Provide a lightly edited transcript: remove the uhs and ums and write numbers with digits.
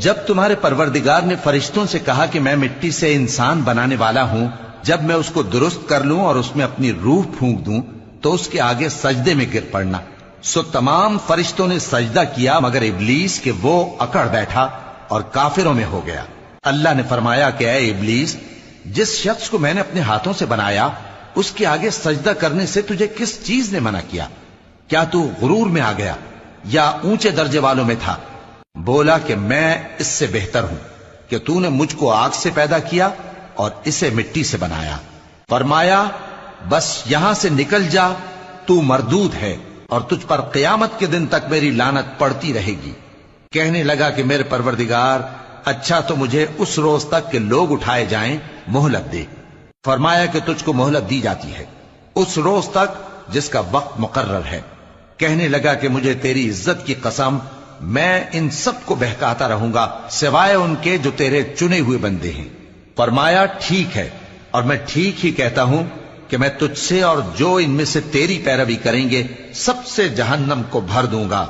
جب تمہارے پروردگار نے فرشتوں سے کہا کہ میں مٹی سے انسان بنانے والا ہوں، جب میں اس کو درست کر لوں اور اس میں اپنی روح پھونک دوں تو اس کے آگے سجدے میں گر پڑنا۔ سو تمام فرشتوں نے سجدہ کیا مگر ابلیس کہ وہ اکڑ بیٹھا اور کافروں میں ہو گیا۔ اللہ نے فرمایا کہ اے ابلیس، جس شخص کو میں نے اپنے ہاتھوں سے بنایا اس کے آگے سجدہ کرنے سے تجھے کس چیز نے منع کیا؟ کیا تو غرور میں آ گیا یا اونچے درجے والوں میں تھا؟ بولا کہ میں اس سے بہتر ہوں کہ تو نے مجھ کو آگ سے پیدا کیا اور اسے مٹی سے بنایا۔ فرمایا بس یہاں سے نکل جا، تو مردود ہے اور تجھ پر قیامت کے دن تک میری لعنت پڑتی رہے گی۔ کہنے لگا کہ میرے پروردگار، اچھا تو مجھے اس روز تک کہ لوگ اٹھائے جائیں مہلت دے۔ فرمایا کہ تجھ کو مہلت دی جاتی ہے اس روز تک جس کا وقت مقرر ہے۔ کہنے لگا کہ مجھے تیری عزت کی قسم، میں ان سب کو بہکاتا رہوں گا سوائے ان کے جو تیرے چنے ہوئے بندے ہیں۔ فرمایا ٹھیک ہے، اور میں ٹھیک ہی کہتا ہوں کہ میں تجھ سے اور جو ان میں سے تیری پیروی کریں گے سب سے جہنم کو بھر دوں گا۔